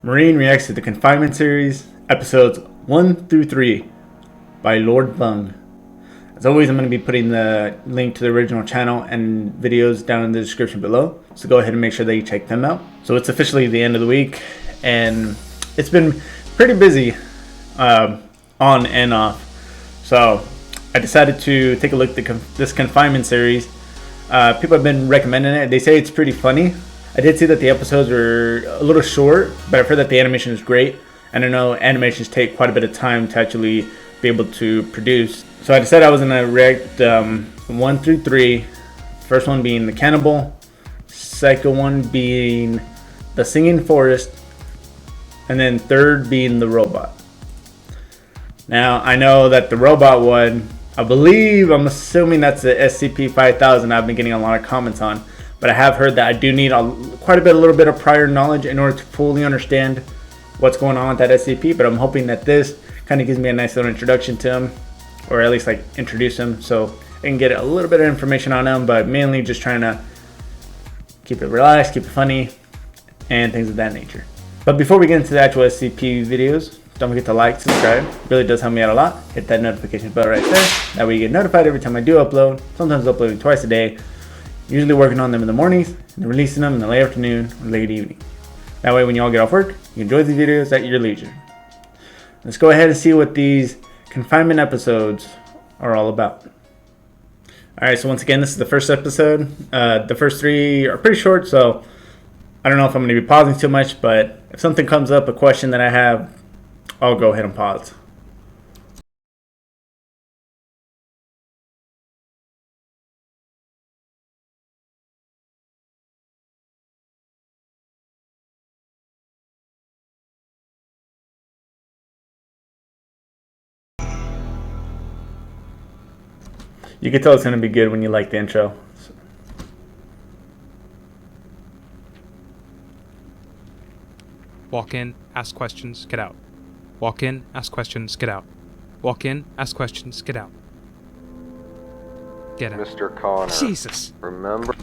Marine reacts to the Confinement series, episodes 1 through 3 by Lord Bung. As always, I'm going to be putting the link to the original channel and videos down in the description below, so go ahead and make sure that you check them out. So it's officially the end of the week, and it's been pretty busy on and off. So I decided to take a look at this Confinement series. People have been recommending it. They say it's pretty funny. I did see that the episodes were a little short, but I've heard that the animation is great. And I know animations take quite a bit of time to actually be able to produce. So I decided I was going to react 1 through 3. First one being the cannibal, second one being the singing forest, and then third being the robot. Now I know that the robot one, I'm assuming that's the SCP-5000 I've been getting a lot of comments on. But I have heard that I do need a little bit of prior knowledge in order to fully understand what's going on with that SCP. But I'm hoping that this kind of gives me a nice little introduction to him, or at least like introduce him, so I can get a little bit of information on him. But mainly just trying to keep it relaxed, keep it funny, and things of that nature. But before we get into the actual SCP videos, don't forget to like, subscribe. It really does help me out a lot. Hit that notification bell right there. That way you get notified every time I do upload. Sometimes uploading twice a day. Usually working on them in the mornings and releasing them in the late afternoon or late evening. That way when you all get off work, you enjoy these videos at your leisure. Let's go ahead and see what these confinement episodes are all about. Alright, so once again, this is the first episode. The first 3 are pretty short, so I don't know if I'm going to be pausing too much, but if something comes up, a question that I have, I'll go ahead and pause. You can tell it's going to be good when you like the intro. Walk in, ask questions, get out. Walk in, ask questions, get out. Walk in, ask questions, get out. Get out. Mr. Connor. Jesus. Remember?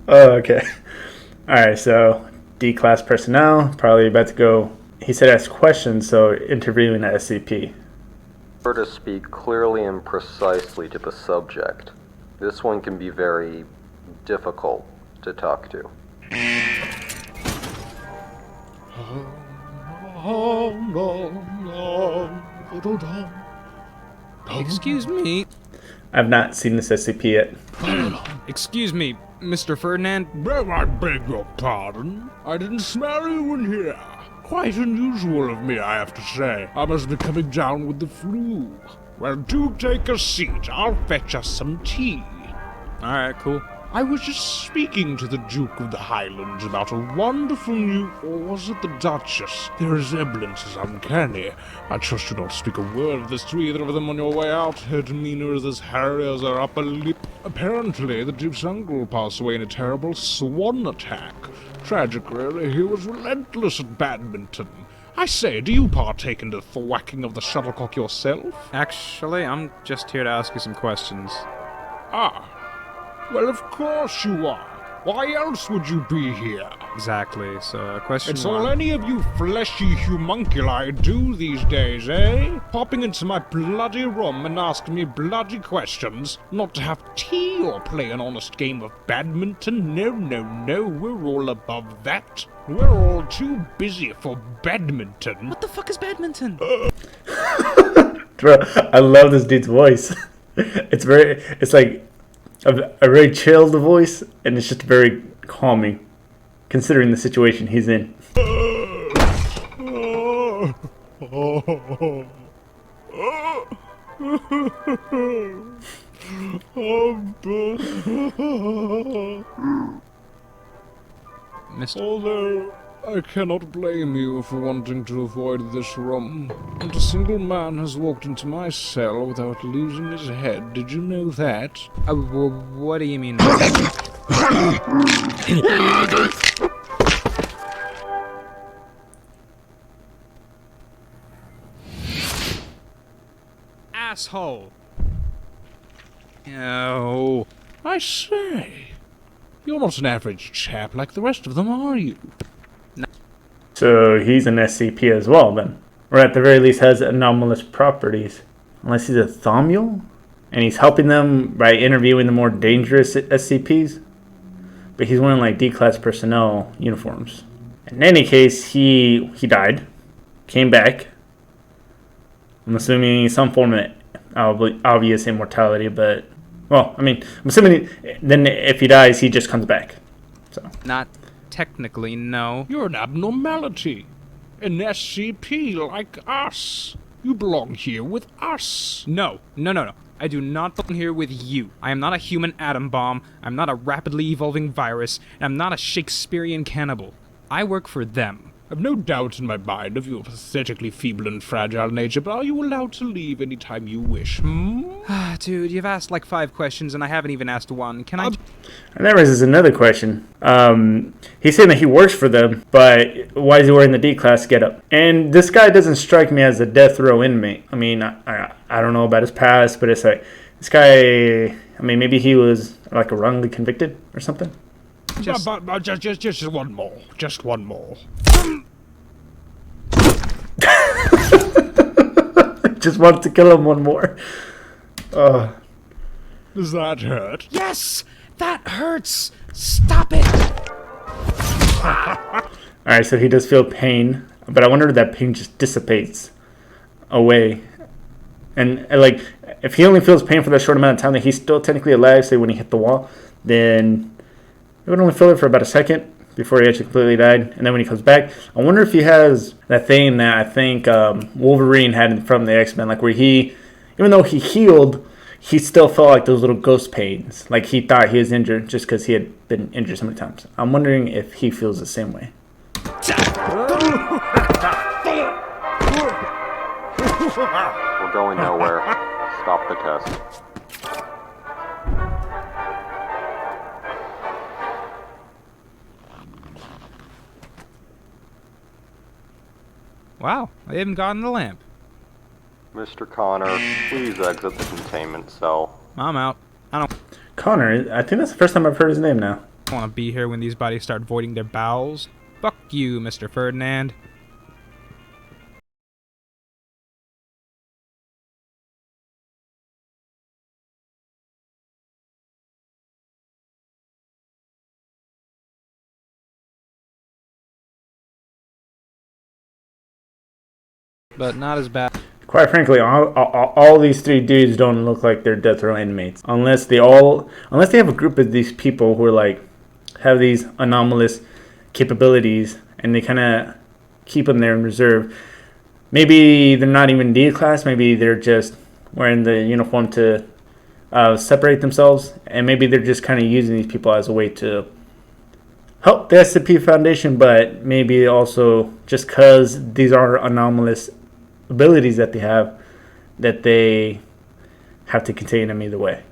Oh, okay. Alright, so D-class personnel, probably about to go. He said ask questions, so interviewing the SCP. To speak clearly and precisely to the subject. This one can be very difficult to talk to. Excuse me. I've not seen this SCP yet. Excuse me, Mr. Ferdinand. I beg your pardon. I didn't smell you in here. Quite unusual of me, I have to say. I must be coming down with the flu. Well, do take a seat. I'll fetch us some tea. Alright, cool. I was just speaking to the Duke of the Highlands about a wonderful new... Or was it the Duchess? Their resemblance is uncanny. I trust you don't speak a word of this to either of them on your way out. Her demeanor is as hairy as her upper lip. Apparently, the Duke's uncle passed away in a terrible swan attack. Tragic, really. He was relentless at badminton. I say, do you partake in the thwacking of the shuttlecock yourself? Actually, I'm just here to ask you some questions. Ah. Well, of course you are. Why else would you be here? Exactly, so question It's one. all any of you fleshy homunculi do these days, eh? Popping into my bloody room and asking me bloody questions, not to have tea or play an honest game of badminton. No, we're all above that. We're all too busy for badminton. What the fuck is badminton? Bro, I love this dude's voice. It's like a very chilled voice, and it's just very calming, considering the situation he's in. Mr. Although, I cannot blame you for wanting to avoid this room. Not a single man has walked into my cell without losing his head. Did you know that? Well, what do you mean? Asshole. No. I say, you're not an average chap like the rest of them, are you? So he's an SCP as well, then. Or at the very least has anomalous properties. Unless he's a Thaumiel? And he's helping them by interviewing the more dangerous SCPs. But he's wearing like D-class personnel uniforms. In any case, he died. Came back. I'm assuming some form of obvious immortality, but... Well, I mean, I'm assuming then if he dies, he just comes back. So. Not technically, no. You're an abnormality. An SCP like us. You belong here with us. No. I do not belong here with you. I am not a human atom bomb, I'm not a rapidly evolving virus, and I'm not a Shakespearean cannibal. I work for them. I've no doubt in my mind of your pathetically feeble and fragile nature, but are you allowed to leave any time you wish, Dude, you've asked like 5 questions and I haven't even asked one. Can I... And that raises another question. He's saying that he works for them, but why is he wearing the D-class getup? And this guy doesn't strike me as a death row inmate. I mean, I don't know about his past, but it's like, this guy, I mean, maybe he was like wrongly convicted or something. Just one more. Just one more. Just wanted to kill him one more. Does that hurt? Yes! That hurts! Stop it! Alright, so he does feel pain, but I wonder if that pain just dissipates away. And like, if he only feels pain for that short amount of time that he's still technically alive, say when he hit the wall, then he would only feel it for about a second before he actually completely died. And then when he comes back, I wonder if he has that thing that I think Wolverine had from the X-Men, like where he, even though he healed, he still felt like those little ghost pains. Like he thought he was injured just because he had been injured so many times. I'm wondering if he feels the same way. We're going nowhere. Stop the test. Wow, I haven't gotten the lamp. Mr. Connor, please exit the containment cell. I'm out. I don't Connor, I think that's the first time I've heard his name now. want to be here when these bodies start voiding their bowels. Fuck you, Mr. Ferdinand. But not as bad. Quite frankly, all these 3 dudes don't look like they're death row inmates, unless they have a group of these people who are like have these anomalous capabilities, and they kind of keep them there in reserve. Maybe they're not even D class. Maybe they're just wearing the uniform to separate themselves, and maybe they're just kind of using these people as a way to help the SCP Foundation, but maybe also just because these are anomalous abilities that they have to contain them either way.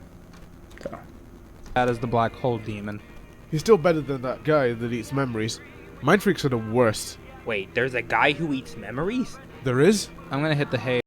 So. That is the black hole demon. He's still better than that guy that eats memories. Mind freaks are the worst. Wait, there's a guy who eats memories? There is? I'm gonna hit the hay.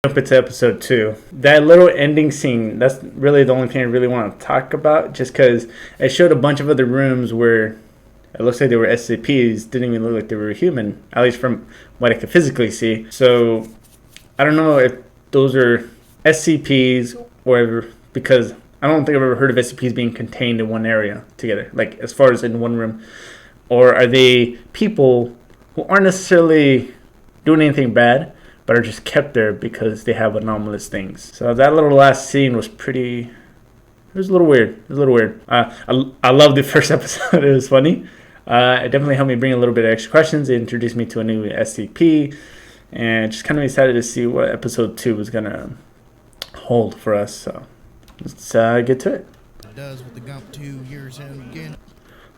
Jump into episode 2. That little ending scene, that's really the only thing I really want to talk about, just because it showed a bunch of other rooms where it looks like they were SCPs, didn't even look like they were human, at least from what I could physically see. So I don't know if those are SCPs or because I don't think I've ever heard of SCPs being contained in one area together, like as far as in one room. Or are they people who aren't necessarily doing anything bad, but are just kept there because they have anomalous things. So that little last scene was pretty... It was a little weird. I love the first episode. It was funny. It definitely helped me bring a little bit of extra questions. It introduced me to a new SCP. And just kind of excited to see what episode 2 was going to hold for us. So let's get to it. Does with the Gump 2 years in again.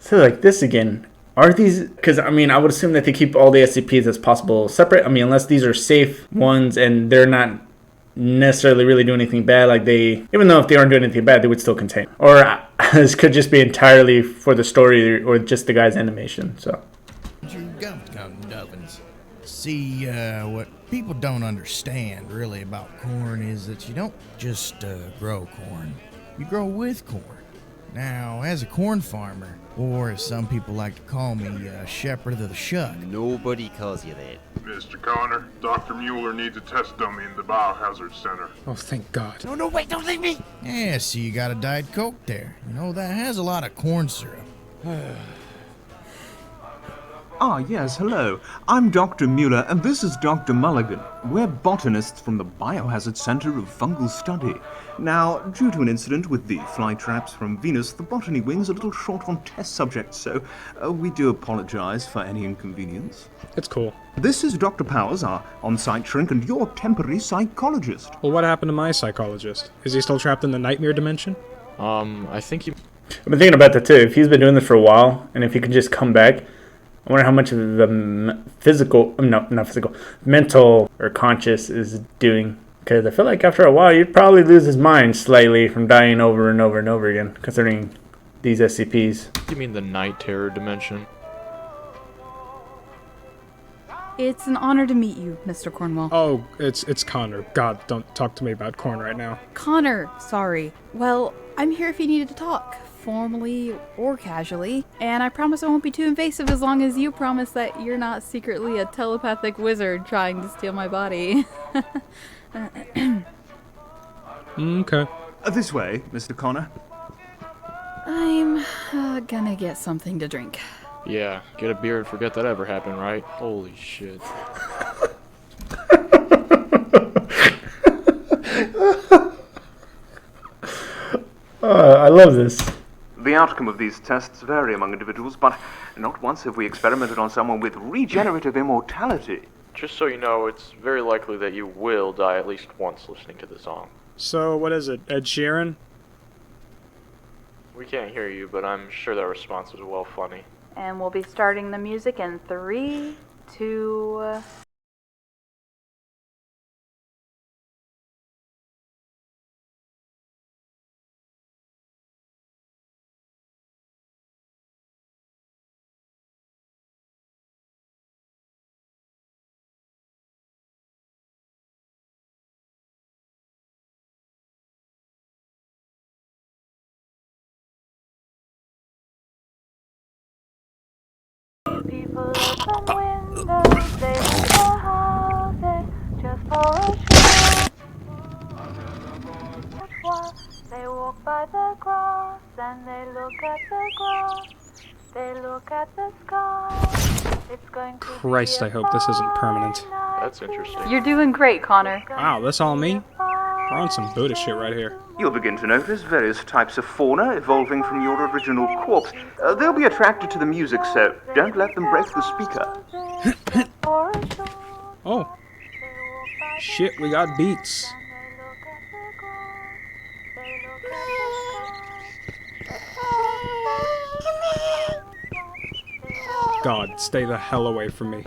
So like this again. Are these, because I mean, I would assume that they keep all the SCPs as possible separate. I mean, unless these are safe ones and they're not necessarily really doing anything bad, like they, even though if they aren't doing anything bad, they would still contain. Or this could just be entirely for the story or just the guy's animation. So. See, what people don't understand really about corn is that you don't just grow corn. You grow with corn. Now, as a corn farmer, or as some people like to call me, shepherd of the shuck. Nobody calls you that. Mr. Connor, Dr. Mueller needs a test dummy in the Biohazard Center. Oh, thank God. No, wait, don't leave me! Yeah, see, you got a Diet Coke there. You know, that has a lot of corn syrup. Ah, yes, hello. I'm Dr. Mueller, and this is Dr. Mulligan. We're botanists from the Biohazard Center of Fungal Study. Now, due to an incident with the fly traps from Venus, the botany wing's a little short on test subjects, so we do apologize for any inconvenience. It's cool. This is Dr. Powers, our on-site shrink, and your temporary psychologist. Well, what happened to my psychologist? Is he still trapped in the nightmare dimension? I think he... I've been thinking about that too. If he's been doing this for a while, and if he could just come back, I wonder how much of the mental or conscious is doing. Because I feel like after a while, you'd probably lose his mind slightly from dying over and over and over again, considering these SCPs. You mean the night terror dimension? It's an honor to meet you, Mr. Cornwell. Oh, it's Connor. God, don't talk to me about corn right now. Connor, sorry. Well, I'm here if you needed to talk, formally or casually, and I promise I won't be too invasive as long as you promise that you're not secretly a telepathic wizard trying to steal my body. Okay. This way, Mr. Connor. I'm gonna get something to drink. Yeah, get a beer and forget that ever happened, right? Holy shit. I love this. The outcome of these tests vary among individuals, but not once have we experimented on someone with regenerative immortality. Just so you know, it's very likely that you will die at least once listening to the song. So, what is it, Ed Sheeran? We can't hear you, but I'm sure that response was well funny. And we'll be starting the music in 3, 2... People open windows, they leave their houses just for a show. They walk by the grass and they look at the grass. They look at the sky. It's going to Christ, I hope this isn't permanent. That's interesting. You're doing great, Connor. Wow, that's all me? We're on some Buddha shit right here. You'll begin to notice various types of fauna evolving from your original corpse. They'll be attracted to the music, so don't let them break the speaker. Oh. Shit, we got beats. God, stay the hell away from me.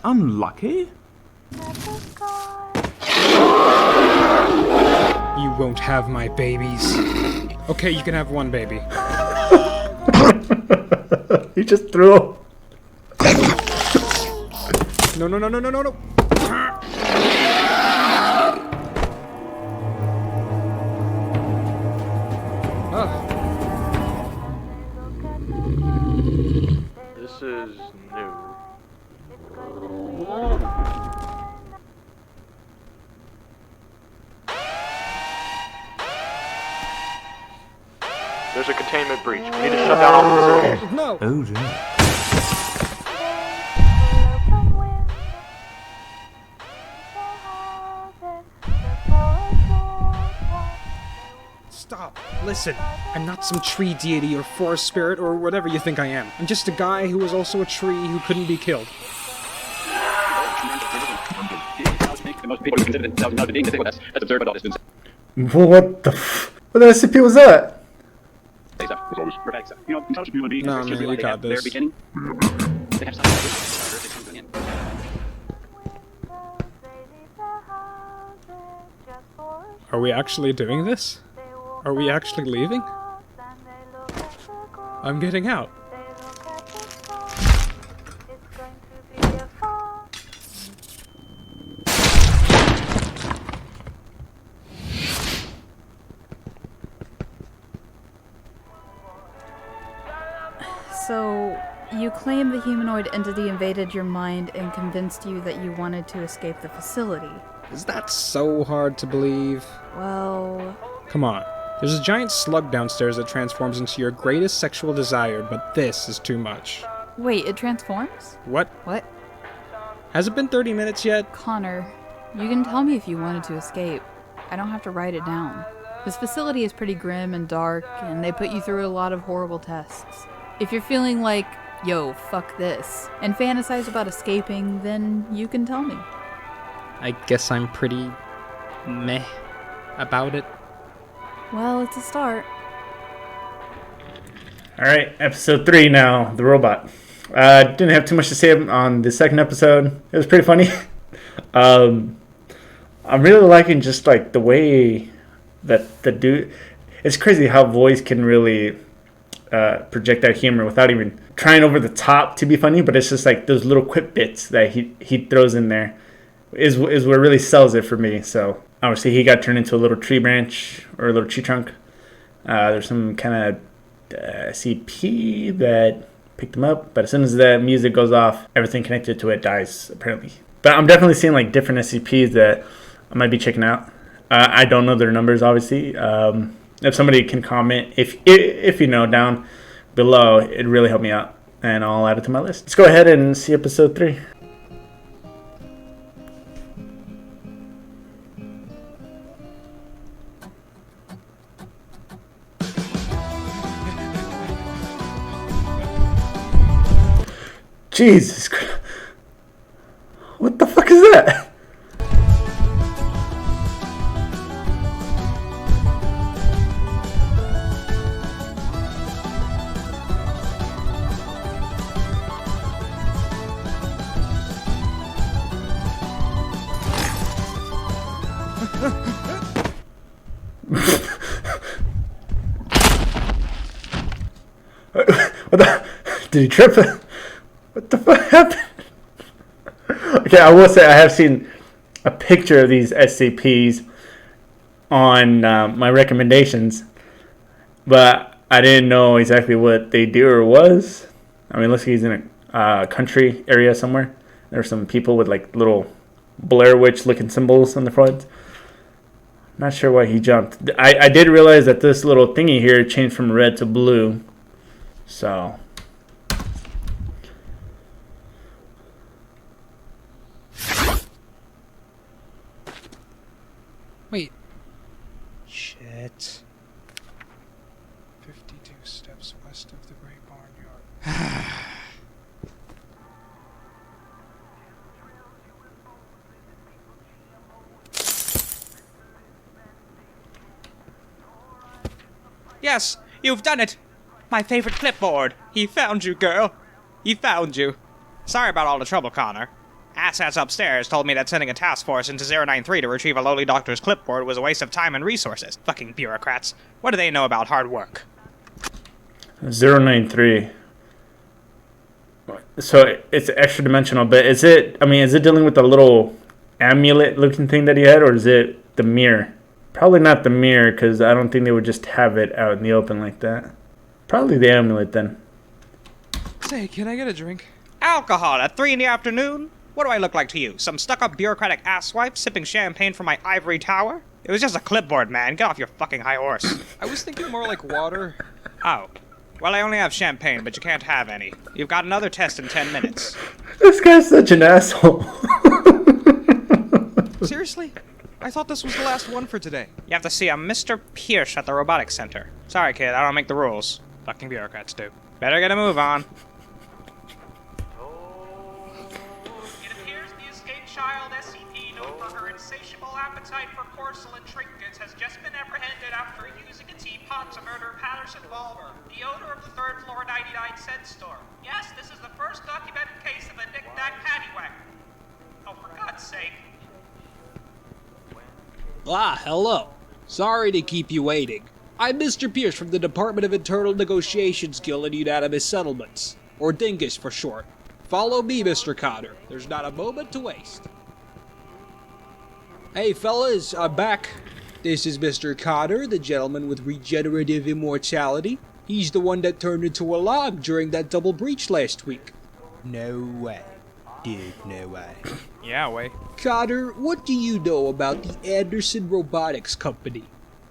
Unlucky? You won't have my babies. Okay, you can have one baby. He just threw. No, no, no, no, no, no, no. This is new. There's a containment breach. We need to shut down all the facilities. No! Oh dear. Stop. Listen, I'm not some tree deity or forest spirit or whatever you think I am. I'm just a guy who was also a tree who couldn't be killed. What the SCP was that? No, man, you got this. Are we actually doing this? Are we actually leaving? I'm getting out. So, you claim the humanoid entity invaded your mind and convinced you that you wanted to escape the facility. Is that so hard to believe? Well... Come on. There's a giant slug downstairs that transforms into your greatest sexual desire, but this is too much. Wait, it transforms? What? What? Has it been 30 minutes yet? Connor, you can tell me if you wanted to escape. I don't have to write it down. This facility is pretty grim and dark, and they put you through a lot of horrible tests. If you're feeling like, yo, fuck this, and fantasize about escaping, then you can tell me. I guess I'm pretty meh about it. Well, it's a start. Alright, episode 3 now, the robot. Didn't have too much to say on the second episode. It was pretty funny. I'm really liking just like the way that the dude... It's crazy how voice can really project that humor without even trying over the top to be funny, but it's just like those little quip bits that he throws in there is what really sells it for me. So obviously he got turned into a little tree branch or a little tree trunk. There's some kind of SCP that picked him up, but as soon as the music goes off, everything connected to it dies apparently. But I'm definitely seeing like different SCPs that I might be checking out. I don't know their numbers obviously. If somebody can comment, if you know, down below, it'd really help me out, and I'll add it to my list. Let's go ahead and see episode 3. Jesus Christ. What the fuck is that? What the? Did he trip? What the fuck happened? Okay, I will say I have seen a picture of these SCPs on my recommendations, but I didn't know exactly what they do or was. I mean, it looks like he's in a country area somewhere. There's some people with like little Blair Witch looking symbols on the front. Not sure why he jumped. I did realize that this little thingy here changed from red to blue. So. Wait. Shit. 52 steps west of the Great Barnyard. Yes, you've done it! My favorite clipboard! He found you, girl! He found you! Sorry about all the trouble, Connor. Assets upstairs told me that sending a task force into 093 to retrieve a lowly doctor's clipboard was a waste of time and resources. Fucking bureaucrats. What do they know about hard work? 093. So it's extra dimensional, but is it dealing with the little amulet looking thing that he had, or is it the mirror? Probably not the mirror, because I don't think they would just have it out in the open like that. Probably the amulet then. Say, can I get a drink? Alcohol at 3 in the afternoon? What do I look like to you? Some stuck-up bureaucratic asswipe sipping champagne from my ivory tower? It was just a clipboard, man. Get off your fucking high horse. I was thinking more like water. Oh. Well, I only have champagne, but you can't have any. You've got another test in 10 minutes. This guy's such an asshole. Seriously? I thought this was the last one for today. You have to see a Mr. Pierce at the robotics center. Sorry, kid, I don't make the rules. Fucking bureaucrats do. Better get a move on. It appears the escaped child SCP, known for her insatiable appetite for porcelain trinkets, has just been apprehended after using a team pot to murder Patterson Balmer, the owner of the third floor 99-cent store. Yes, this is the first documented case of a knick-knack paddywhack. Oh, for God's sake. Ah, hello. Sorry to keep you waiting. I'm Mr. Pierce from the Department of Internal Negotiations Guild and Unanimous Settlements, or Dingus for short. Follow me, Mr. Cotter. There's not a moment to waste. Hey fellas, I'm back. This is Mr. Cotter, the gentleman with regenerative immortality. He's the one that turned into a log during that double breach last week. No way. Dude, no way. Yeah, way. Cotter, what do you know about the Anderson Robotics Company?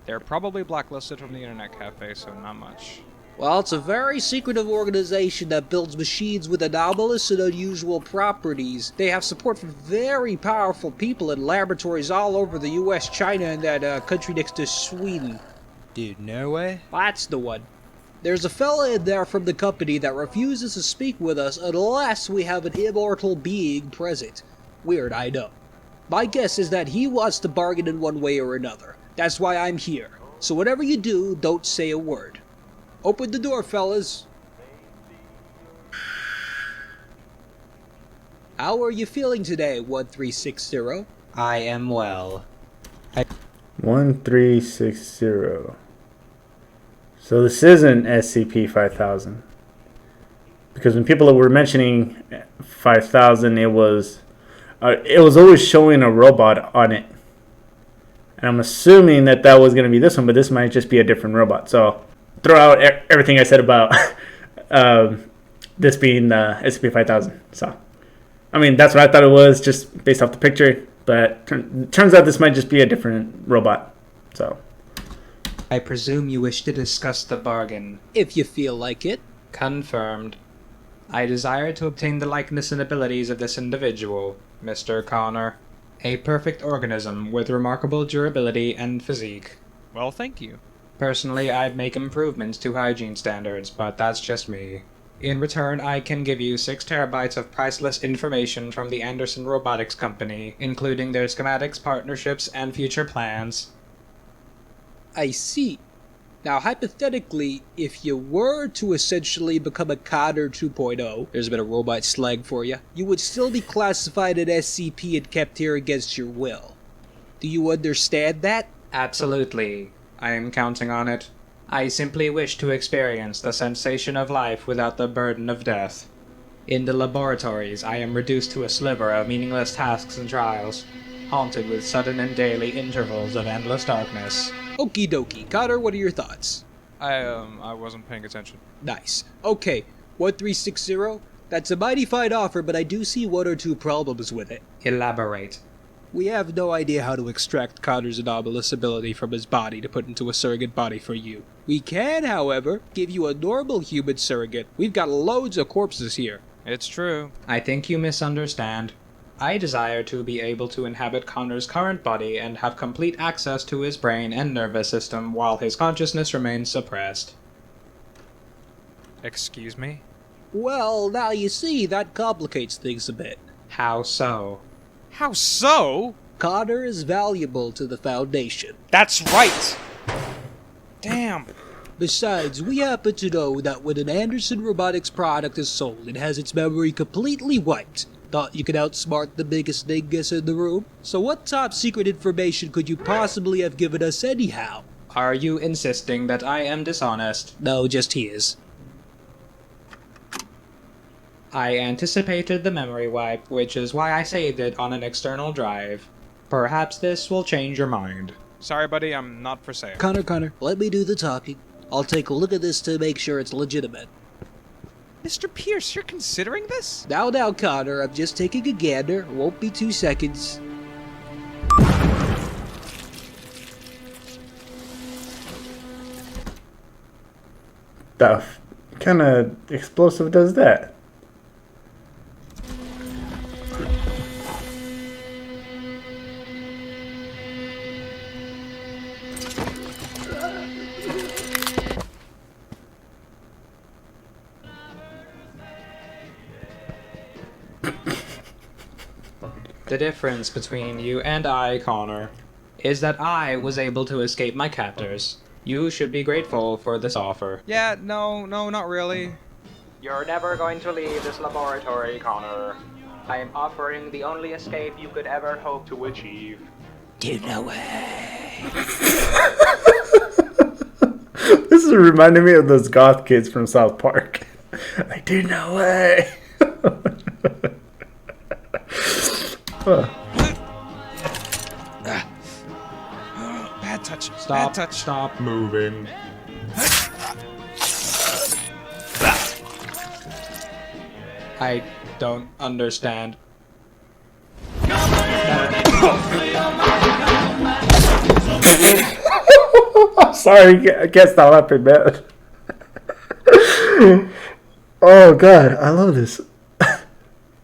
They're probably blacklisted from the internet cafe, so not much. Well, it's a very secretive organization that builds machines with anomalous and unusual properties. They have support from very powerful people in laboratories all over the US, China, and that country next to Sweden. Dude, no way. That's the one. There's a fella in there from the company that refuses to speak with us unless we have an immortal being present. Weird, I know. My guess is that he wants to bargain in one way or another. That's why I'm here. So whatever you do, don't say a word. Open the door, fellas. How are you feeling today, 1360? I am well. 1360. So this isn't SCP-5000. Because when people were mentioning 5000, it was always showing a robot on it. And I'm assuming that was going to be this one, but this might just be a different robot. So throw out everything I said about this being the SCP-5000. So, I mean, that's what I thought it was, just based off the picture. But turns out this might just be a different robot. So, I presume you wish to discuss the bargain. If you feel like it. Confirmed. I desire to obtain the likeness and abilities of this individual, Mr. Connor. A perfect organism with remarkable durability and physique. Well, thank you. Personally, I'd make improvements to hygiene standards, but that's just me. In return, I can give you 6 terabytes of priceless information from the Anderson Robotics Company, including their schematics, partnerships, and future plans. I see. Now, hypothetically, if you were to essentially become a Cotter 2.0, there's a bit of robot slang for you, you would still be classified as SCP and kept here against your will. Do you understand that? Absolutely. I am counting on it. I simply wish to experience the sensation of life without the burden of death. In the laboratories, I am reduced to a sliver of meaningless tasks and trials, haunted with sudden and daily intervals of endless darkness. Okie dokie. Cotter, what are your thoughts? I wasn't paying attention. Nice. Okay, 1360, that's a mighty fine offer, but I do see 1 or 2 problems with it. Elaborate. We have no idea how to extract Cotter's anomalous ability from his body to put into a surrogate body for you. We can, however, give you a normal human surrogate. We've got loads of corpses here. It's true. I think you misunderstand. I desire to be able to inhabit Connor's current body and have complete access to his brain and nervous system while his consciousness remains suppressed. Excuse me? Well, now you see, that complicates things a bit. How so? How so? Connor is valuable to the Foundation. That's right! Damn. Besides, we happen to know that when an Anderson Robotics product is sold, it has its memory completely wiped. Thought you could outsmart the biggest dingus in the room? So what top secret information could you possibly have given us anyhow? Are you insisting that I am dishonest? No, just his. I anticipated the memory wipe, which is why I saved it on an external drive. Perhaps this will change your mind. Sorry, buddy, I'm not for sale. Connor, let me do the talking. I'll take a look at this to make sure it's legitimate. Mr. Pierce, you're considering this? Now, Connor, I'm just taking a gander. Won't be 2 seconds. The kind of explosive does that? The difference between you and I, Connor, is that I was able to escape my captors. You should be grateful for this offer. Yeah, no, not really. You're never going to leave this laboratory, Connor. I am offering the only escape you could ever hope to achieve. Dude, no way. This is reminding me of those goth kids from South Park. Like, dude, no way. Bad touch. Stop. Bad touch. Stop moving. I don't understand. I'm sorry, I can't stop laughing, man. Oh god, I love this.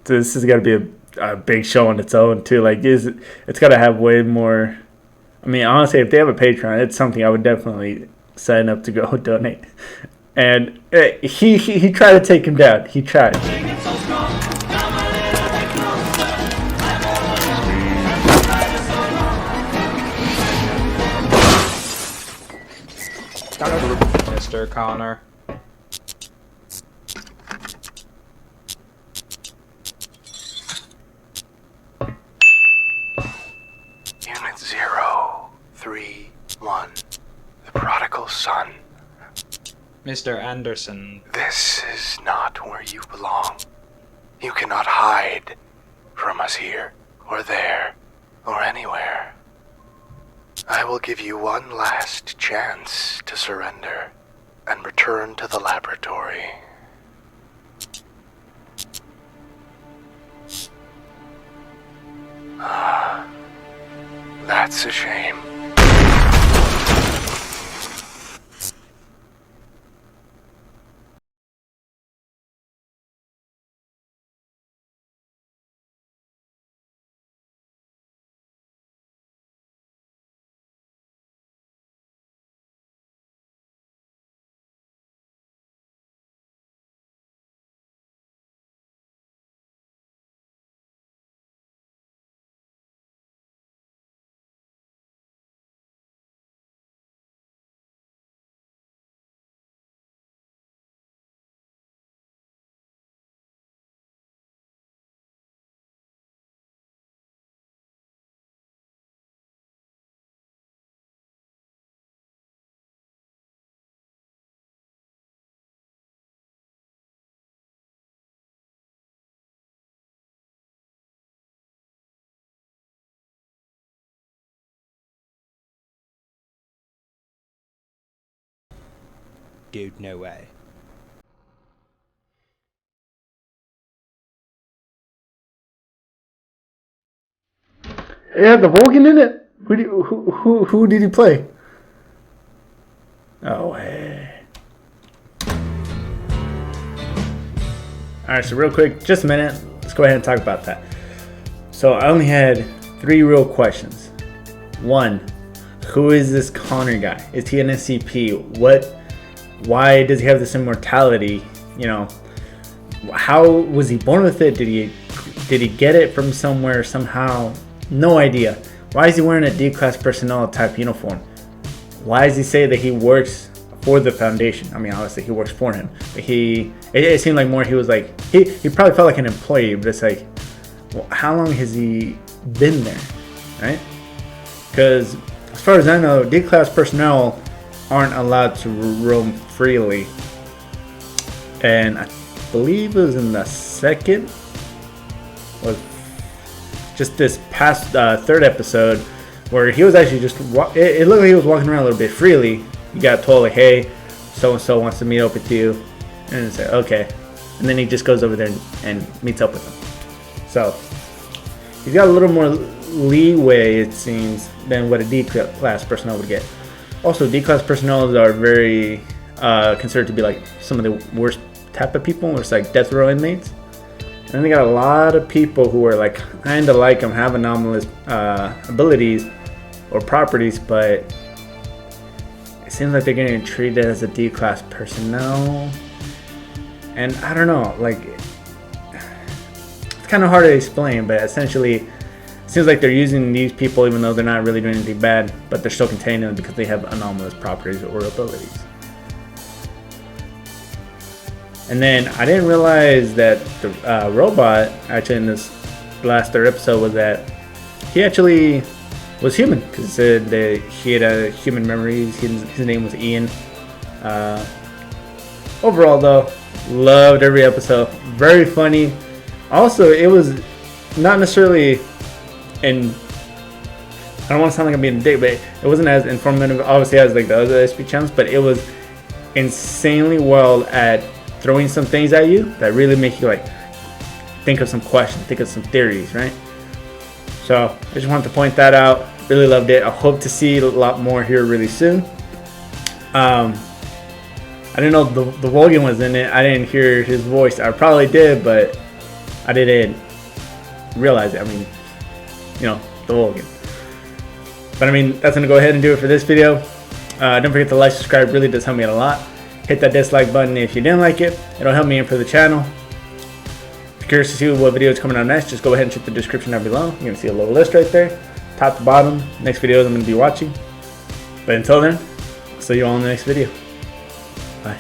This is gonna be a big show on its own too. Like, it's gotta have way more. I mean, honestly, if they have a Patreon, it's something I would definitely sign up to go donate. And he tried to take him down. He tried. Mr. Connor. Unit 031, the prodigal son. Mr. Anderson. This is not where you belong. You cannot hide from us here, or there, or anywhere. I will give you one last chance to surrender and return to the laboratory. Ah, that's a shame. Dude, no way. It had the Vulcan in it. Who did he play? Oh way. Alright, so real quick, just a minute. Let's go ahead and talk about that. So I only had 3 real questions. 1, who is this Connor guy? Is he an SCP? Why does he have this immortality? You know, how was he born with it? Did he get it from somewhere somehow? No idea. Why is he wearing a D-class personnel type uniform? Why does he say that he works for the Foundation? I mean, obviously he works for him, but it seemed like more he was like, he probably felt like an employee, but it's like, well, how long has he been there, right? Because as far as I know, D-class personnel aren't allowed to roam freely, and I believe it was in the second, was just this past 3rd episode, where he was actually just it looked like he was walking around a little bit freely. You got told like, hey, so and so wants to meet up with you, and it's like, okay, and then he just goes over there and meets up with them. So he's got a little more leeway, it seems, than what a D-class personnel would get. Also, D-class personnel are very considered to be like some of the worst type of people. It's like death row inmates. And then they got a lot of people who are like kind of like them, have anomalous abilities or properties, but it seems like they're getting treated as a D-class personnel. And I don't know, like, it's kind of hard to explain, but essentially seems like they're using these people even though they're not really doing anything bad, but they're still containing them because they have anomalous properties or abilities. And then I didn't realize that the robot, actually in this last third episode, was that he actually was human, because it said that he had human memories. His name was Ian. Overall though, loved every episode. Very funny. Also, it was not necessarily I don't want to sound like I'm being a dick, but it wasn't as informative obviously as like the other SP channels, but it was insanely well at throwing some things at you that really make you like think of some questions, think of some theories, right? So I just wanted to point that out. Really loved it. I hope to see a lot more here really soon. I didn't know the Vulcan was in it. I didn't hear his voice. I probably did, but I didn't realize it. I mean, you know, the Vulcan. But I mean, that's gonna go ahead and do it for this video. Don't forget to like, subscribe. Really does help me out a lot. Hit that dislike button if you didn't like it. It'll help me improve the channel. If you're curious to see what video is coming out next, just go ahead and check the description down below. You're gonna see a little list right there, top to bottom. Next videos I'm gonna be watching. But until then, I'll see you all in the next video. Bye.